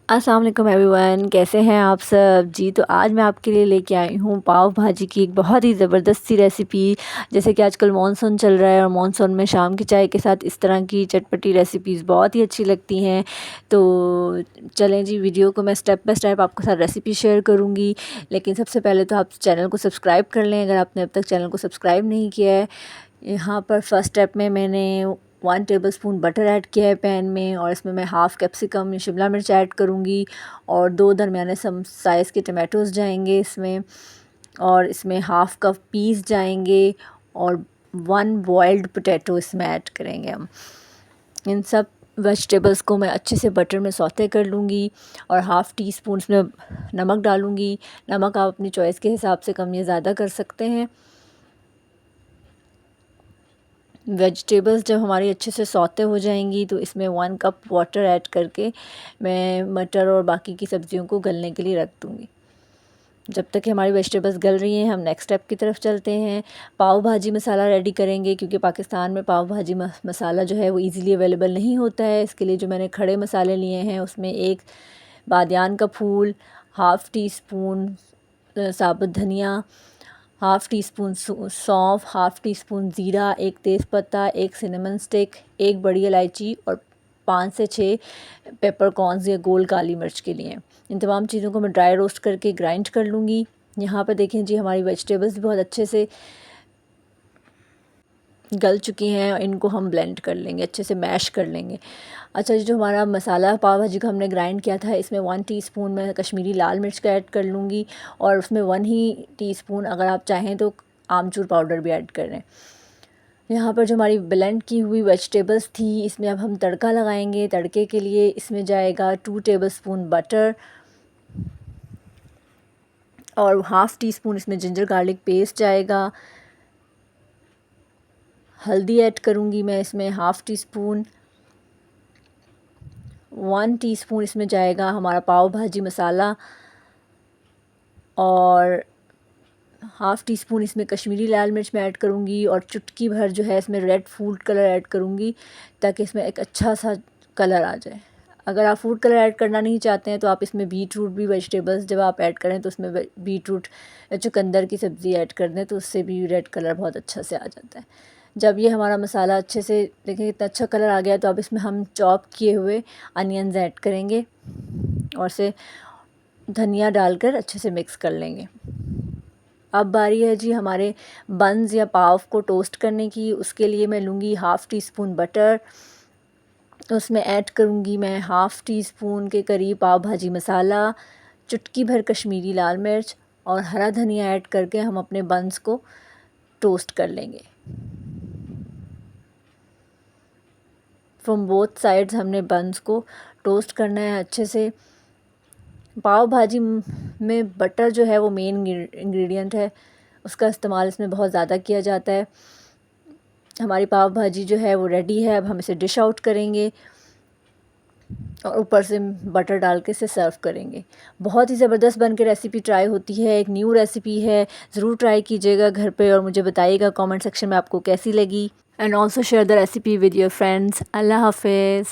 अस्सलाम वालेकुम एवरीवन, कैसे हैं आप सब जी। तो आज मैं आपके लिए लेके आई हूँ पाव भाजी की एक बहुत ही ज़बरदस्त सी रेसिपी। जैसे कि आजकल मॉनसून चल रहा है और मॉनसून में शाम की चाय के साथ इस तरह की चटपटी रेसिपीज़ बहुत ही अच्छी लगती हैं। तो चलें जी, वीडियो को मैं स्टेप बाय स्टेप आपके साथ रेसिपी शेयर करूँगी। लेकिन सबसे पहले तो आप चैनल को सब्सक्राइब कर लें अगर आपने अब तक चैनल को सब्सक्राइब नहीं किया है। यहाँ पर फर्स्ट स्टेप में मैंने 1 टेबलस्पून बटर ऐड किया है पैन में, और इसमें मैं हाफ़ कैप्सिकम या शिमला मिर्च ऐड करूँगी और 2 दरमियाने सम साइज़ के टमाटोज़ जाएंगे इसमें, और इसमें हाफ़ कप पीस जाएंगे और 1 बॉइल्ड पोटैटो इसमें ऐड करेंगे हम। इन सब वेजिटेबल्स को मैं अच्छे से बटर में सौते कर लूँगी और हाफ़ टी स्पून इसमें नमक डालूँगी। नमक आप अपनी चॉइस के हिसाब से कम या ज़्यादा कर सकते हैं। वेजिटेबल्स जब हमारी अच्छे से सौते हो जाएंगी तो इसमें 1 कप वाटर ऐड करके मैं मटर और बाकी की सब्ज़ियों को गलने के लिए रख दूँगी। जब तक कि हमारी वेजिटेबल्स गल रही हैं हम नेक्स्ट स्टेप की तरफ चलते हैं। पाव भाजी मसाला रेडी करेंगे, क्योंकि पाकिस्तान में पाव भाजी मसाला जो है वो इजीली अवेलेबल नहीं होता है। इसके लिए जो मैंने खड़े मसाले लिए हैं उसमें 1 बादियान का फूल, हाफ़ टी स्पून साबुत धनिया, हाफ़ टी स्पून सौंफ, हाफ़ टी स्पून ज़ीरा, 1 तेज़पत्ता, 1 सिनेमन स्टिक, 1 बड़ी इलायची और 5 से 6 पेपरकॉर्न्स या गोल काली मिर्च के लिए। इन तमाम चीज़ों को मैं ड्राई रोस्ट करके ग्राइंड कर लूँगी। यहाँ पर देखें जी, हमारी वेजिटेबल्स बहुत अच्छे से गल चुकी हैं और इनको हम ब्लेंड कर लेंगे, अच्छे से मैश कर लेंगे। अच्छा जी, जो हमारा मसाला पाव भाजी का हमने ग्राइंड किया था इसमें 1 टीस्पून मैं कश्मीरी लाल मिर्च का ऐड कर लूँगी, और उसमें 1 ही टीस्पून अगर आप चाहें तो आमचूर पाउडर भी ऐड कर लें। यहाँ पर जो हमारी ब्लेंड की हुई वेजिटेबल्स थी इसमें अब हम तड़का लगाएंगे। तड़के के लिए इसमें जाएगा 2 टेबलस्पून बटर और हाफ़ टी स्पून इसमें जिंजर गार्लिक पेस्ट जाएगा। हल्दी ऐड करूँगी मैं इसमें हाफ़ टी स्पून। 1 टीस्पून इसमें जाएगा हमारा पाव भाजी मसाला और हाफ़ टी स्पून इसमें कश्मीरी लाल मिर्च मैं ऐड करूँगी, और चुटकी भर जो है इसमें रेड फूड कलर ऐड करूँगी ताकि इसमें एक अच्छा सा कलर आ जाए। अगर आप फूड कलर ऐड करना नहीं चाहते हैं तो आप इसमें बीट रूट भी वेजिटेबल्स जब आप ऐड करें तो उसमें बीट रूट या चुकंदर की सब्ज़ी ऐड कर दें तो उससे भी रेड कलर बहुत अच्छा से आ जाता है। जब ये हमारा मसाला अच्छे से देखिए कितना अच्छा कलर आ गया तो अब इसमें हम चॉप किए हुए अनियंस ऐड करेंगे और से धनिया डालकर अच्छे से मिक्स कर लेंगे। अब बारी है जी हमारे बन्स या पाव को टोस्ट करने की। उसके लिए मैं लूँगी हाफ़ टी स्पून बटर, उसमें ऐड करूँगी मैं हाफ़ टी स्पून के करीब पाव भाजी मसाला, चुटकी भर कश्मीरी लाल मिर्च और हरा धनिया ऐड करके हम अपने बन्स को टोस्ट कर लेंगे। फ्रॉम बोथ साइड्स हमने बन्स को टोस्ट करना है अच्छे से। पाव भाजी में बटर जो है वो मेन इंग्रेडिएंट है, उसका इस्तेमाल इसमें बहुत ज़्यादा किया जाता है। हमारी पाव भाजी जो है वो रेडी है। अब हम इसे डिश आउट करेंगे और ऊपर से बटर डाल के इसे सर्व करेंगे। बहुत ही ज़बरदस्त बन के रेसिपी ट्राई होती है, एक न्यू रेसिपी है। ज़रूर ट्राई कीजिएगा घर पे और मुझे बताइएगा कमेंट सेक्शन में आपको कैसी लगी। And also share the recipe with your friends. अल्लाह हाफिज़।